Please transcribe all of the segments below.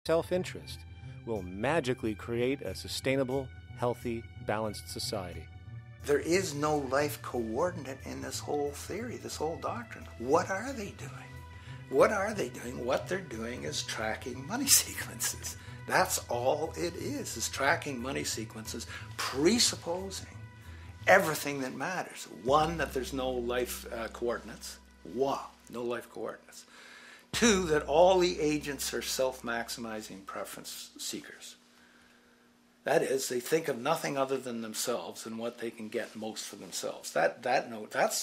self-interest will magically create a sustainable, healthy, balanced society. There is no life coordinate in this whole theory, this whole doctrine. What are they doing? What are they doing? What they're doing is tracking money sequences. That's all it is tracking money sequences, presupposing everything that matters. One, that there's no life coordinates. Wow, no life coordinates. Two, that all the agents are self-maximizing preference seekers. That is, they think of nothing other than themselves and what they can get most for themselves. That's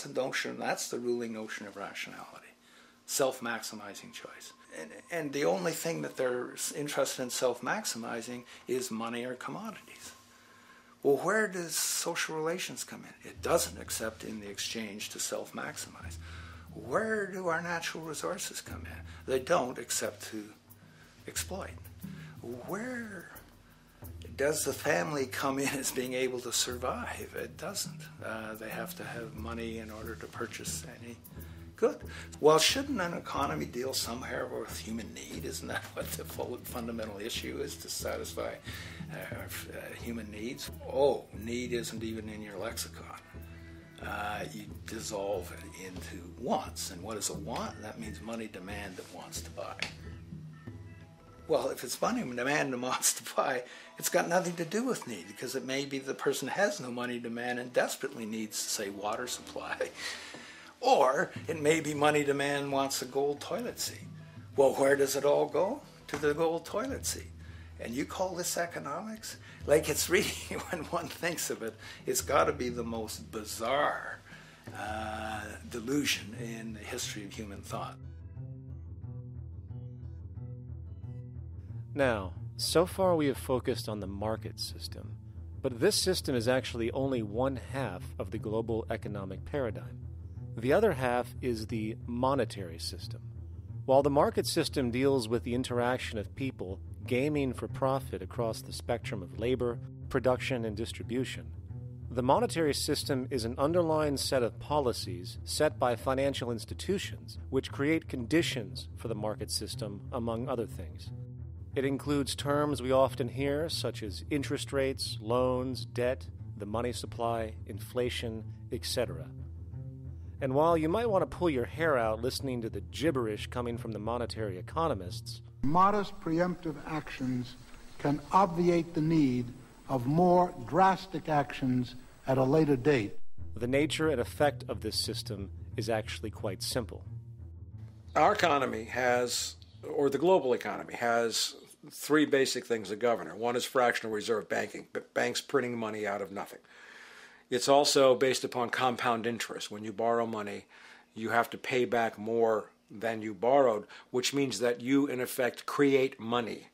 the notion, that's the ruling notion of rationality. Self-maximizing choice. And the only thing that they're interested in self-maximizing is money or commodities. Well, where does social relations come in? It doesn't, except in the exchange to self-maximize. Where do our natural resources come in? They don't, except to exploit. Where does the family come in as being able to survive? It doesn't. They have to have money in order to purchase any good. Well, shouldn't an economy deal somewhere with human need? Isn't that what the fundamental issue is, to satisfy human needs? Oh, need isn't even in your lexicon. You dissolve it into wants. And what is a want? That means money demand that wants to buy. Well, if it's money demand that wants to buy, it's got nothing to do with need, because it may be the person has no money demand and desperately needs, say, water supply. Or it may be money demand wants a gold toilet seat. Well, where does it all go? To the gold toilet seat. And you call this economics? Like, it's really, when one thinks of it, it's got to be the most bizarre delusion in the history of human thought. Now, so far we have focused on the market system, but this system is actually only one half of the global economic paradigm. The other half is the monetary system. While the market system deals with the interaction of people gaming for profit across the spectrum of labor, production, and distribution, the monetary system is an underlying set of policies set by financial institutions which create conditions for the market system, among other things. It includes terms we often hear, such as interest rates, loans, debt, the money supply, inflation, etc. And while you might want to pull your hair out listening to the gibberish coming from the monetary economists, modest preemptive actions can obviate the need of more drastic actions at a later date. the nature and effect of this system is actually quite simple. Our economy has, or the global economy, has three basic things that govern it. One is fractional reserve banking, banks printing money out of nothing. It's also based upon compound interest. When you borrow money, you have to pay back more than you borrowed, which means that you, in effect, create money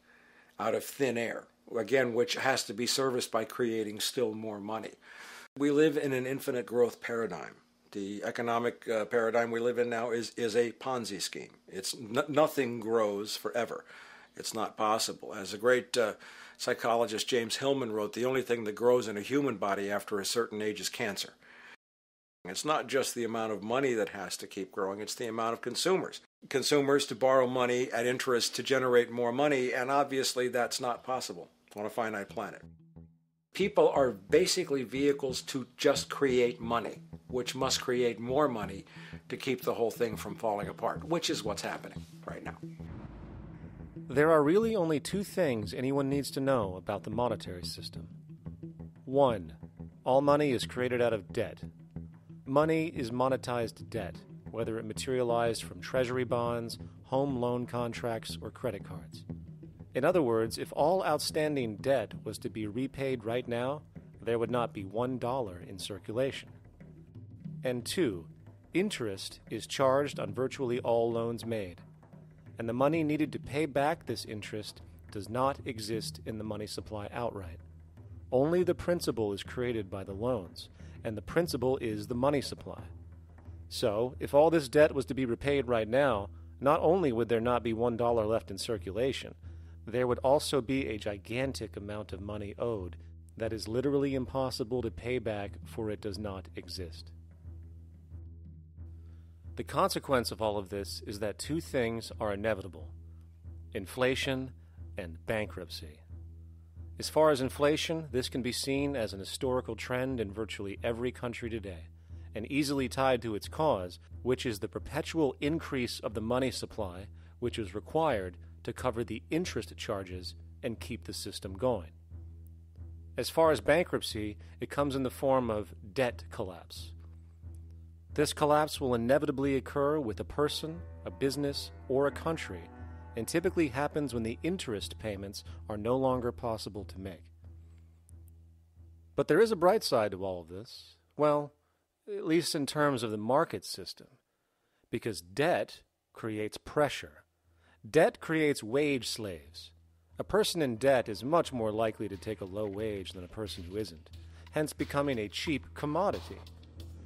out of thin air, again, which has to be serviced by creating still more money. We live in an infinite growth paradigm. The economic paradigm we live in now is a Ponzi scheme. It's nothing grows forever. It's not possible. As a great psychologist James Hillman wrote, the only thing that grows in a human body after a certain age is cancer. It's not just the amount of money that has to keep growing, it's the amount of consumers. Consumers to borrow money at interest to generate more money, and obviously that's not possible on a finite planet. People are basically vehicles to just create money, which must create more money to keep the whole thing from falling apart, which is what's happening right now. There are really only two things anyone needs to know about the monetary system. 1. All money is created out of debt. Money is monetized debt, whether it materialized from treasury bonds, home loan contracts, or credit cards. In other words, if all outstanding debt was to be repaid right now, there would not be $1 in circulation. And 2, interest is charged on virtually all loans made, and the money needed to pay back this interest does not exist in the money supply outright. Only the principal is created by the loans, and the principal is the money supply. So, if all this debt was to be repaid right now, not only would there not be $1 left in circulation, there would also be a gigantic amount of money owed that is literally impossible to pay back, for it does not exist. The consequence of all of this is that two things are inevitable: inflation and bankruptcy. As far as inflation, this can be seen as an historical trend in virtually every country today, and easily tied to its cause, which is the perpetual increase of the money supply, which is required to cover the interest charges and keep the system going. As far as bankruptcy, it comes in the form of debt collapse. This collapse will inevitably occur with a person, a business, or a country, and typically happens when the interest payments are no longer possible to make. But there is a bright side to all of this. Well, at least in terms of the market system. Because debt creates pressure. Debt creates wage slaves. A person in debt is much more likely to take a low wage than a person who isn't, hence becoming a cheap commodity.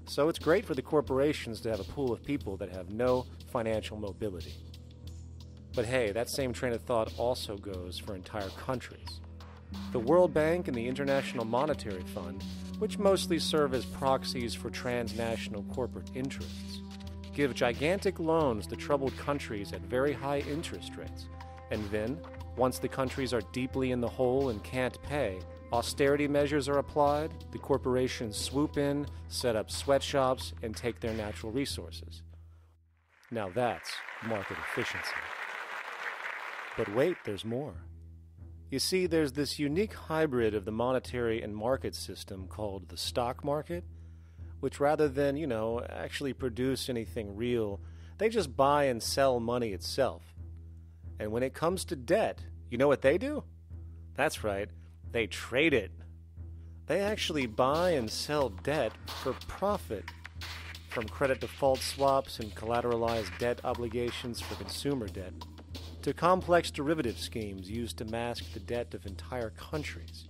So it's great for the corporations to have a pool of people that have no financial mobility. But hey, that same train of thought also goes for entire countries. The World Bank and the International Monetary Fund, which mostly serve as proxies for transnational corporate interests, give gigantic loans to troubled countries at very high interest rates. And then, once the countries are deeply in the hole and can't pay, austerity measures are applied, the corporations swoop in, set up sweatshops, and take their natural resources. Now that's market efficiency. But wait, there's more. You see, there's this unique hybrid of the monetary and market system called the stock market, which rather than, actually produce anything real, they just buy and sell money itself. And when it comes to debt, you know what they do? That's right, they trade it. They actually buy and sell debt for profit, from credit default swaps and collateralized debt obligations for consumer debt, to complex derivative schemes used to mask the debt of entire countries,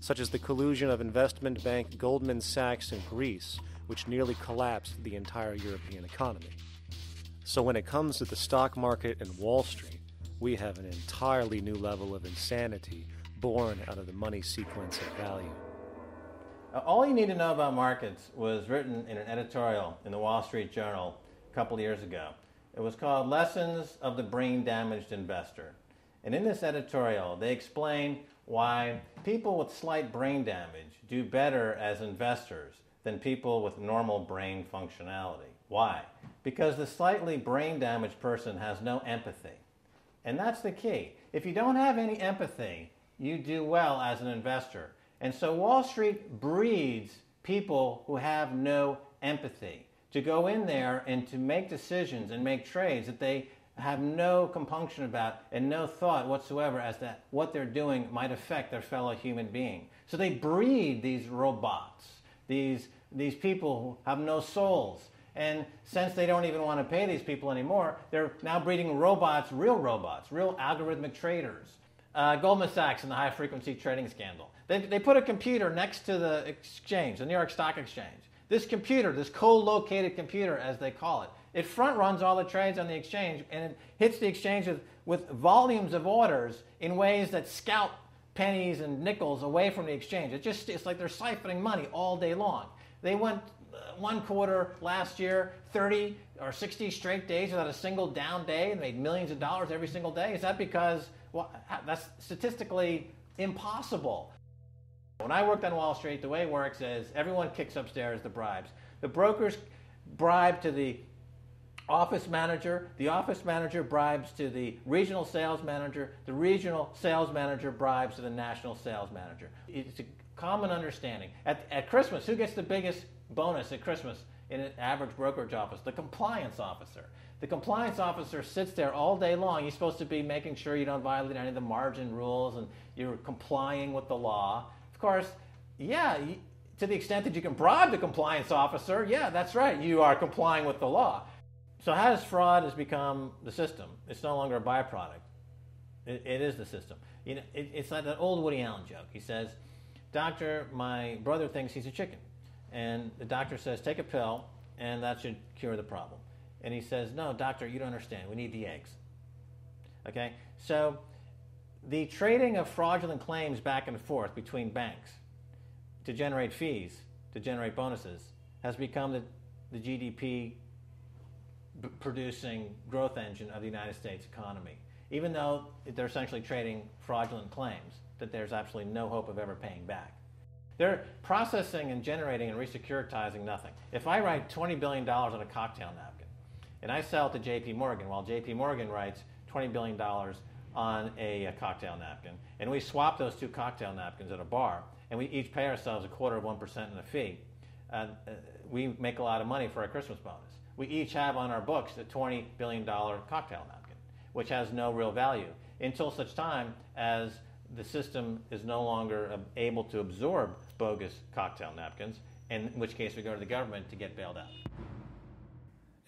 such as the collusion of investment bank Goldman Sachs in Greece, which nearly collapsed the entire European economy. So when it comes to the stock market and Wall Street, we have an entirely new level of insanity born out of the money sequence of value. All you need to know about markets was written in an editorial in the Wall Street Journal a couple of years ago. It was called Lessons of the Brain-Damaged Investor. And in this editorial, they explain why people with slight brain damage do better as investors than people with normal brain functionality. Why? Because the slightly brain-damaged person has no empathy. And that's the key. If you don't have any empathy, you do well as an investor. And so Wall Street breeds people who have no empathy to go in there and to make decisions and make trades that they have no compunction about and no thought whatsoever as to what they're doing might affect their fellow human being. So they breed these robots, these people who have no souls. And since they don't even want to pay these people anymore, they're now breeding robots, real algorithmic traders. Goldman Sachs and the high-frequency trading scandal. They put a computer next to the exchange, the New York Stock Exchange. This computer, this co-located computer, as they call it, it front-runs all the trades on the exchange, and it hits the exchange with volumes of orders in ways that scout pennies and nickels away from the exchange. It's like they're siphoning money all day long. They went one quarter last year, 30 or 60 straight days without a single down day and made millions of dollars every single day. Is that because, well, that's statistically impossible. When I worked on Wall Street, the way it works is everyone kicks upstairs the bribes. The brokers bribe to the office manager bribes to the regional sales manager sales manager bribes to the national sales manager. It's a common understanding. At Christmas, who gets the biggest bonus at Christmas in an average brokerage office? The compliance officer. The compliance officer sits there all day long. He's supposed to be making sure you don't violate any of the margin rules and you're complying with the law. Of course, to the extent that you can bribe the compliance officer, that's right, you are complying with the law. So how does fraud has become the system? It's no longer a byproduct. It is the system. It's like that old Woody Allen joke. He says, "Doctor, my brother thinks he's a chicken." And the doctor says, "Take a pill, and that should cure the problem." And he says, "No, doctor, you don't understand. We need the eggs." Okay? So the trading of fraudulent claims back and forth between banks to generate fees, to generate bonuses, has become the GDP producing growth engine of the United States economy. even though they're essentially trading fraudulent claims that there's absolutely no hope of ever paying back. They're processing and generating and resecuritizing nothing. If I write $20 billion on a cocktail napkin and I sell it to J.P. Morgan, while J.P. Morgan writes $20 billion on a cocktail napkin, and we swap those two cocktail napkins at a bar, and we each pay ourselves 1/4% in a fee, we make a lot of money for our Christmas bonus. We each have on our books a $20 billion cocktail napkin, which has no real value until such time as the system is no longer able to absorb bogus cocktail napkins, in which case we go to the government to get bailed out.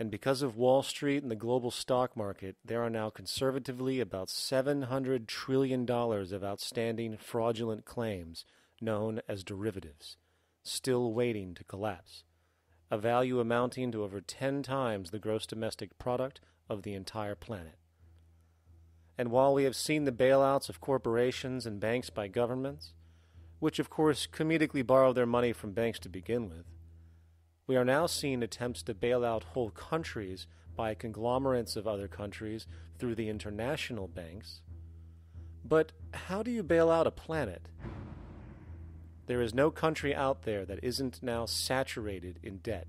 And because of Wall Street and the global stock market, there are now conservatively about $700 trillion of outstanding fraudulent claims known as derivatives, still waiting to collapse, a value amounting to over 10 times the gross domestic product of the entire planet. And while we have seen the bailouts of corporations and banks by governments, which of course comedically borrow their money from banks to begin with, we are now seeing attempts to bail out whole countries by conglomerates of other countries through the international banks. But how do you bail out a planet? There is no country out there that isn't now saturated in debt.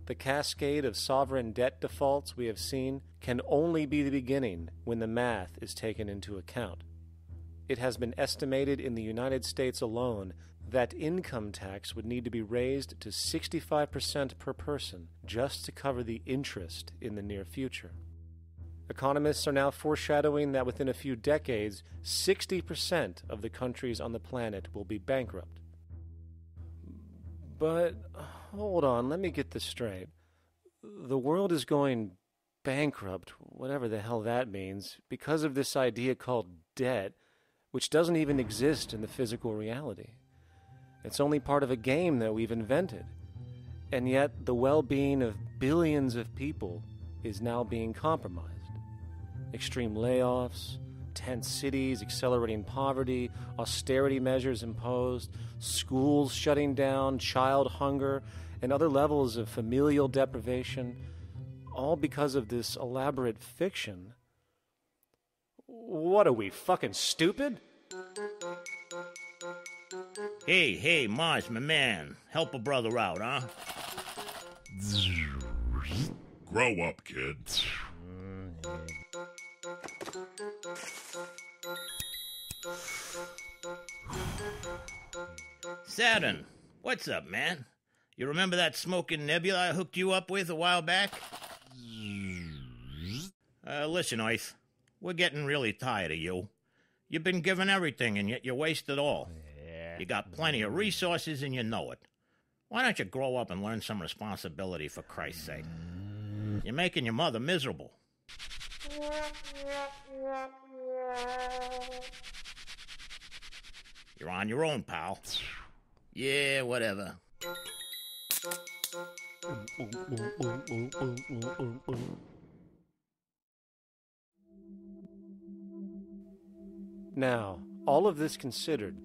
The cascade of sovereign debt defaults we have seen can only be the beginning when the math is taken into account. It has been estimated in the United States alone that income tax would need to be raised to 65% per person just to cover the interest in the near future. Economists are now foreshadowing that within a few decades, 60% of the countries on the planet will be bankrupt. But, hold on, let me get this straight. The world is going bankrupt, whatever the hell that means, because of this idea called debt, which doesn't even exist in the physical reality. It's only part of a game that we've invented. And yet, the well-being of billions of people is now being compromised. Extreme layoffs, tent cities accelerating poverty, austerity measures imposed, schools shutting down, child hunger, and other levels of familial deprivation, all because of this elaborate fiction. What are we, fucking stupid? Hey, Mars, my man. Help a brother out, huh? Grow up, kid. Saturn, what's up, man? You remember that smoking nebula I hooked you up with a while back? Listen, Earth, we're getting really tired of you. You've been given everything, and yet you waste it all. You got plenty of resources, and you know it. Why don't you grow up and learn some responsibility, for Christ's sake? You're making your mother miserable. You're on your own, pal. Yeah, whatever. Now, all of this considered,